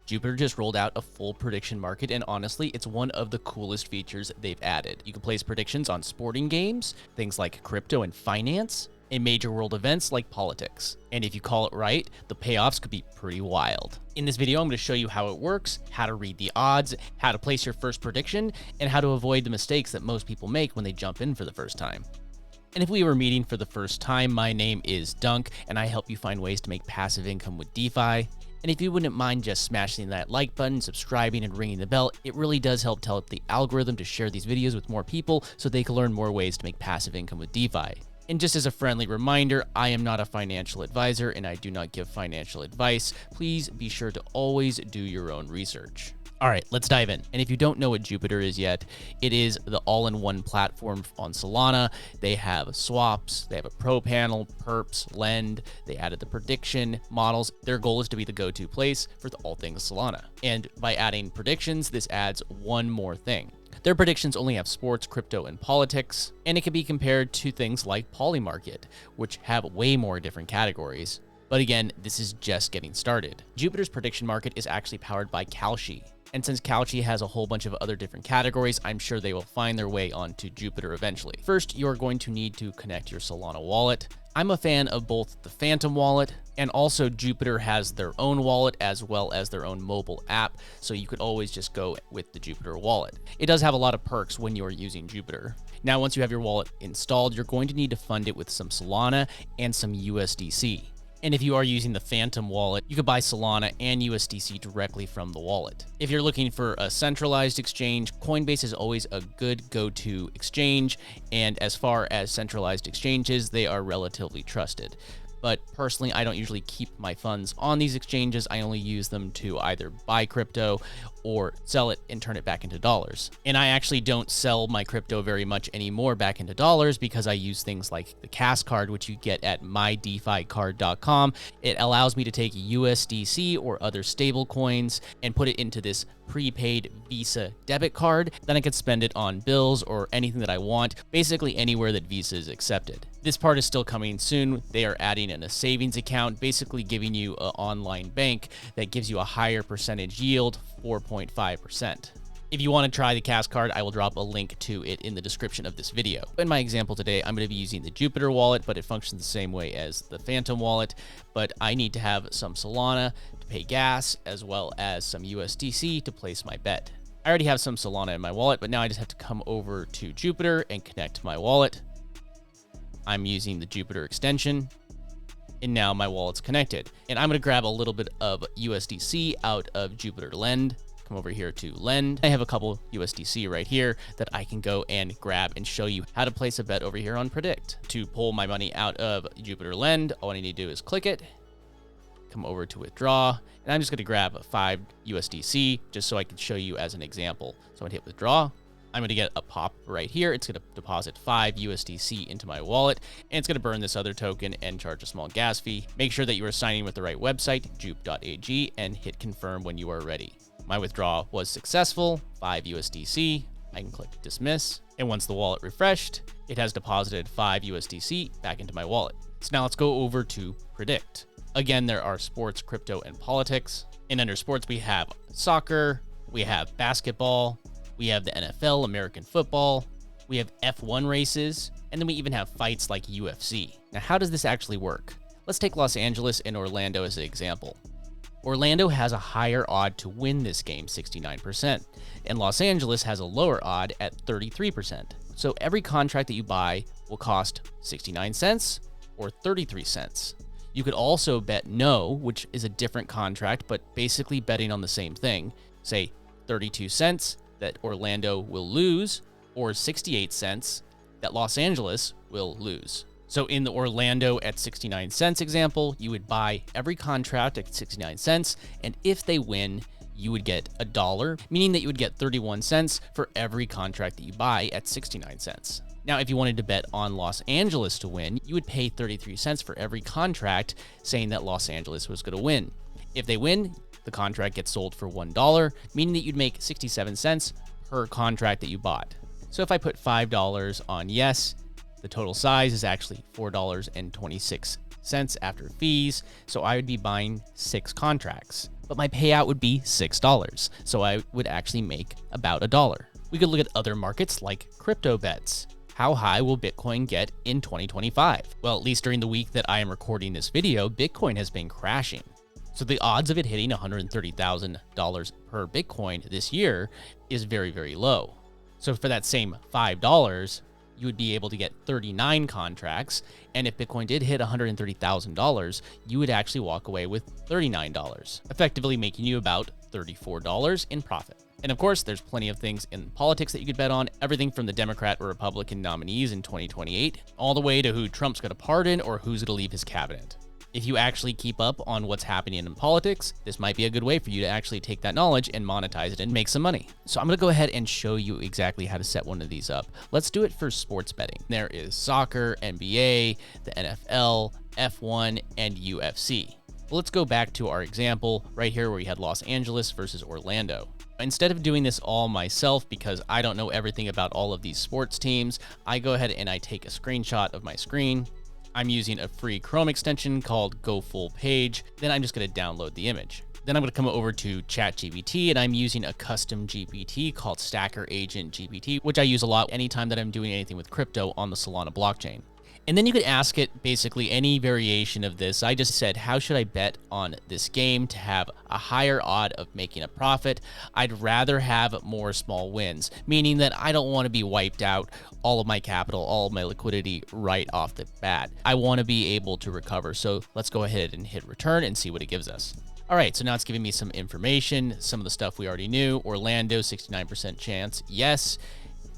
Jupiter just rolled out a full prediction market, and honestly, it's one of the coolest features they've added. You can place predictions on sporting games, things like crypto and finance, and major world events like politics. And if you call it right, the payoffs could be pretty wild. In this video, I'm going to show you how it works, how to read the odds, how to place your first prediction, and how to avoid the mistakes that most people make when they jump in for the first time. And if we were meeting for the first time, my name is Dunk, and I help you find ways to make passive income with DeFi. And if you wouldn't mind just smashing that like button, subscribing, and ringing the bell, it really does help tell the algorithm to share these videos with more people so they can learn more ways to make passive income with DeFi. And just as a friendly reminder, I am not a financial advisor and I do not give financial advice. Please be sure to always do your own research. All right, let's dive in. And if you don't know what Jupiter is yet, it is the all-in-one platform on Solana. They have swaps, they have a pro panel, perps, lend, they added the prediction models. Their goal is to be the go-to place for all things Solana. And by adding predictions, this adds one more thing. Their predictions only have sports, crypto, and politics, and it can be compared to things like Polymarket, which have way more different categories. But again, this is just getting started. Jupiter's prediction market is actually powered by Kalshi. And since Kalshi has a whole bunch of other different categories, I'm sure they will find their way onto Jupiter eventually. First, you're going to need to connect your Solana wallet. I'm a fan of both the Phantom wallet and also Jupiter has their own wallet as well as their own mobile app, so you could always just go with the Jupiter wallet. It does have a lot of perks when you're using Jupiter. Now, once you have your wallet installed, you're going to need to fund it with some Solana and some USDC. And if you are using the Phantom wallet, you could buy Solana and USDC directly from the wallet. If you're looking for a centralized exchange, Coinbase is always a good go-to exchange. And as far as centralized exchanges, they are relatively trusted. But personally, I don't usually keep my funds on these exchanges. I only use them to either buy crypto or sell it and turn it back into dollars. And I actually don't sell my crypto very much anymore back into dollars because I use things like the Cash Card, which you get at mydeficard.com. It allows me to take USDC or other stable coins and put it into this prepaid Visa debit card. Then I can spend it on bills or anything that I want, basically anywhere that Visa is accepted. This part is still coming soon. They are adding in a savings account, basically giving you an online bank that gives you a higher percentage yield, 4.5%. If you want to try the Cash Card, I will drop a link to it in the description of this video. In my example today, I'm going to be using the Jupiter wallet, but it functions the same way as the Phantom wallet. But I need to have some Solana to pay gas, as well as some USDC to place my bet. I already have some Solana in my wallet, but now I just have to come over to Jupiter and connect my wallet. I'm using the Jupiter extension, and now my wallet's connected. And I'm going to grab a little bit of USDC out of Jupiter Lend. Come over here to Lend. I have a couple USDC right here that I can go and grab and show you how to place a bet over here on Predict. To pull my money out of Jupiter Lend, all I need to do is click it, come over to withdraw, and I'm just going to grab 5 USDC just so I can show you as an example. So I'm going to hit withdraw. I'm going to get a pop right here. It's going to deposit 5 USDC into my wallet, and it's going to burn this other token and charge a small gas fee. Make sure that you are signing with the right website, jupe.ag, and hit confirm when you are ready. My withdrawal was successful, 5 USDC. I can click dismiss, and once the wallet refreshed, it has deposited 5 USDC back into my wallet. So now let's go over to Predict. Again, there are sports, crypto, and politics. And under sports, we have soccer, we have basketball, we have the NFL, American football, we have F1 races, and then we even have fights like UFC. Now, how does this actually work? Let's take Los Angeles and Orlando as an example. Orlando has a higher odd to win this game, 69%, and Los Angeles has a lower odd at 33%. So every contract that you buy will cost 69 cents or 33 cents. You could also bet no, which is a different contract, but basically betting on the same thing. Say 32 cents that Orlando will lose, or 68 cents that Los Angeles will lose. So in the Orlando at 69 cents example, you would buy every contract at 69 cents, and if they win, you would get $1, meaning that you would get 31 cents for every contract that you buy at 69 cents. Now, if you wanted to bet on Los Angeles to win, you would pay 33 cents for every contract saying that Los Angeles was going to win. If they win, the contract gets sold for $1, meaning that you'd make 67 cents per contract that you bought. So if I put $5 on yes, the total size is actually $4.26 after fees. So I would be buying 6 contracts. but my payout would be $6. So I would actually make about $1. We could look at other markets like crypto bets. How high will Bitcoin get in 2025? Well, at least during the week that I am recording this video, Bitcoin has been crashing. So the odds of it hitting $130,000 per Bitcoin this year is very, very low. So for that same $5, you would be able to get 39 contracts. And if Bitcoin did hit $130,000, you would actually walk away with $39, effectively making you about $34 in profit. And of course, there's plenty of things in politics that you could bet on, everything from the Democrat or Republican nominees in 2028, all the way to who Trump's going to pardon or who's going to leave his cabinet. If you actually keep up on what's happening in politics, this might be a good way for you to actually take that knowledge and monetize it and make some money. So I'm going to go ahead and show you exactly how to set one of these up. Let's do it for sports betting. There is soccer, NBA, the NFL, F1, and UFC. Let's go back to our example right here where we had Los Angeles versus Orlando. Instead of doing this all myself, because I don't know everything about all of these sports teams, I go ahead and I take a screenshot of my screen. I'm using a free Chrome extension called Go Full Page. Then I'm just going to download the image. Then I'm going to come over to ChatGPT, and I'm using a custom GPT called Stacker Agent GPT, which I use a lot anytime that I'm doing anything with crypto on the Solana blockchain. And then you could ask it basically any variation of this. I just said, how should I bet on this game to have a higher odd of making a profit? I'd rather have more small wins, meaning that I don't want to be wiped out all of my capital, all of my liquidity right off the bat. I want to be able to recover. So let's go ahead and hit return and see what it gives us. All right, so now it's giving me some information, some of the stuff we already knew. Orlando, 69% chance, yes.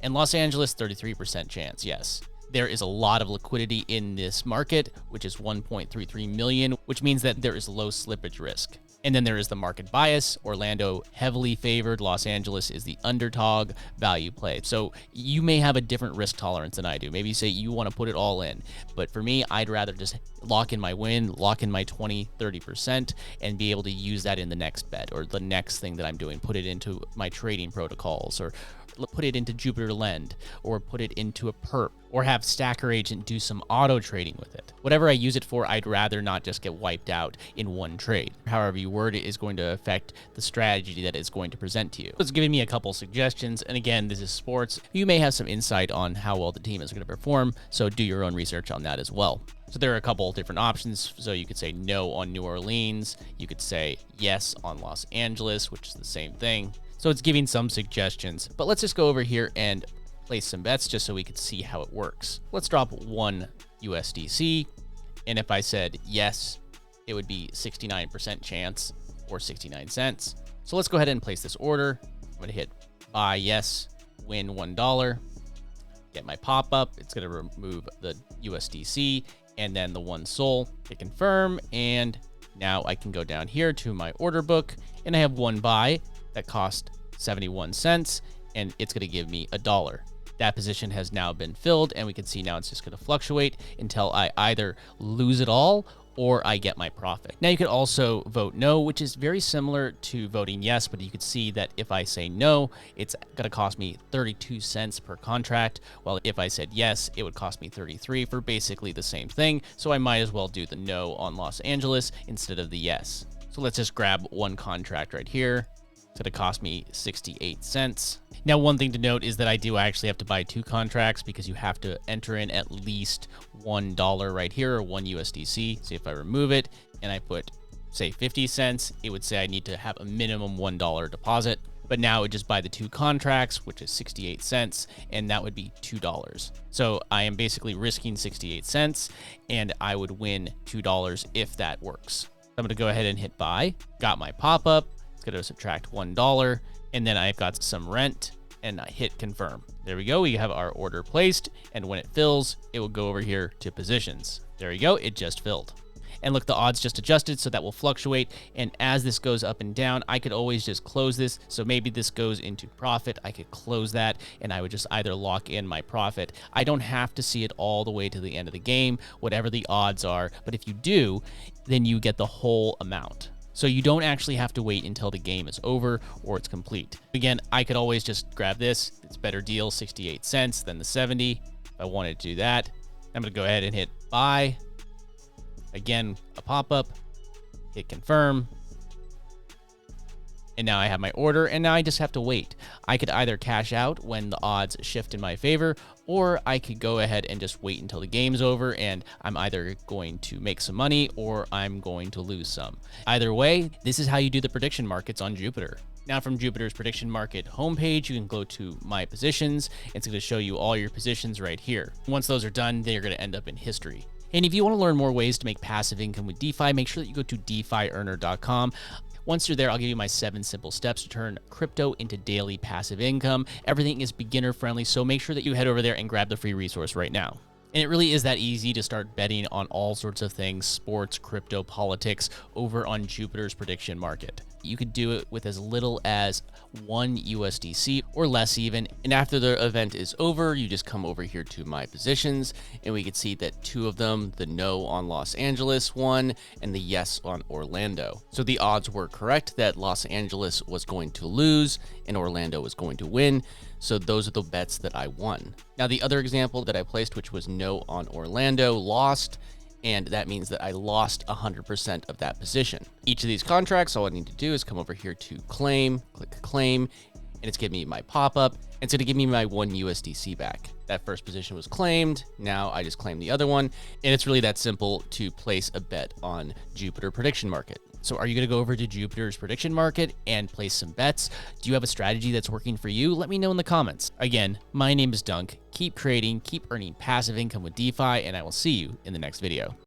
And Los Angeles, 33% chance, yes. There is a lot of liquidity in this market, which is 1.33 million, which means that there is low slippage risk. And then there is the market bias. Orlando heavily favored. Los Angeles is the underdog value play. So you may have a different risk tolerance than I do. Maybe you say you want to put it all in. But for me, I'd rather just lock in my win, lock in my 20, 30%, and be able to use that in the next bet or the next thing that I'm doing. Put it into my trading protocols, or put it into Jupiter Lend, or put it into a perp, or have Stacker Agent do some auto trading with it. Whatever I use it for, I'd rather not just get wiped out in one trade. However you word it is going to affect the strategy that it's going to present to you. It's giving me a couple suggestions. And again, this is sports. You may have some insight on how well the team is going to perform, so do your own research on that as well. So there are a couple different options. So you could say no on New Orleans. You could say yes on Los Angeles, which is the same thing. So it's giving some suggestions, but let's just go over here and place some bets just so we could see how it works. Let's drop 1 USDC. And if I said yes, it would be 69% chance or 69 cents. So let's go ahead and place this order. I'm going to hit buy yes, win $1, get my pop-up. It's going to remove the USDC and then the 1 SOL, hit confirm. And now I can go down here to my order book and I have 1 buy that cost 71 cents, and it's going to give me $1. That position has now been filled, and we can see now it's just going to fluctuate until I either lose it all or I get my profit. Now you could also vote no, which is very similar to voting yes, but you could see that if I say no, it's going to cost me 32 cents per contract, while if I said yes, it would cost me 33 for basically the same thing. So I might as well do the no on Los Angeles instead of the yes. So let's just grab 1 contract right here. It's going to cost me 68 cents. Now, one thing to note is that I do actually have to buy 2 contracts because you have to enter in at least $1 right here, or 1 USDC. So if I remove it and I put, say, 50 cents, it would say I need to have a minimum $1 deposit. But now it would just buy the 2 contracts, which is 68 cents, and that would be $2. So I am basically risking 68 cents, and I would win $2 if that works. I'm going to go ahead and hit buy. Got my pop-up. It's going to subtract $1, and then I've got some rent, and I hit confirm. There we go. We have our order placed, and when it fills, it will go over here to positions. There you go. It just filled. And look, the odds just adjusted, so that will fluctuate. And as this goes up and down, I could always just close this. So maybe this goes into profit. I could close that, and I would just either lock in my profit. I don't have to see it all the way to the end of the game, whatever the odds are. But if you do, then you get the whole amount. So you don't actually have to wait until the game is over or it's complete. Again, I could always just grab this. It's a better deal, 68 cents than the 70. If I wanted to do that, I'm going to go ahead and hit buy. Again, a pop-up, hit confirm. And now I have my order, and now I just have to wait. I could either cash out when the odds shift in my favor, or I could go ahead and just wait until the game's over, and I'm either going to make some money or I'm going to lose some. Either way, this is how you do the prediction markets on Jupiter. Now from Jupiter's prediction market homepage, you can go to My Positions. It's going to show you all your positions right here. Once those are done, they're going to end up in history. And if you want to learn more ways to make passive income with DeFi, make sure that you go to DeFiEarner.com. Once you're there, I'll give you my 7 simple steps to turn crypto into daily passive income. Everything is beginner friendly, so make sure that you head over there and grab the free resource right now. And it really is that easy to start betting on all sorts of things, sports, crypto, politics, over on Jupiter's prediction market. You could do it with as little as 1 USDC or less even. And after the event is over, you just come over here to My Positions, and we can see that 2 of them, the no on Los Angeles one and the yes on Orlando. So the odds were correct that Los Angeles was going to lose and Orlando was going to win. So those are the bets that I won. Now, the other example that I placed, which was no on Orlando, lost. And that means that I lost 100% of that position. Each of these contracts, all I need to do is come over here to claim, click claim, and it's giving me my pop-up. It's gonna give me my 1 USDC back. That first position was claimed. Now I just claim the other one. And it's really that simple to place a bet on Jupiter prediction market. So are you gonna go over to Jupiter's prediction market and place some bets? Do you have a strategy that's working for you? Let me know in the comments. Again, my name is Dunk. Keep creating, keep earning passive income with DeFi, and I will see you in the next video.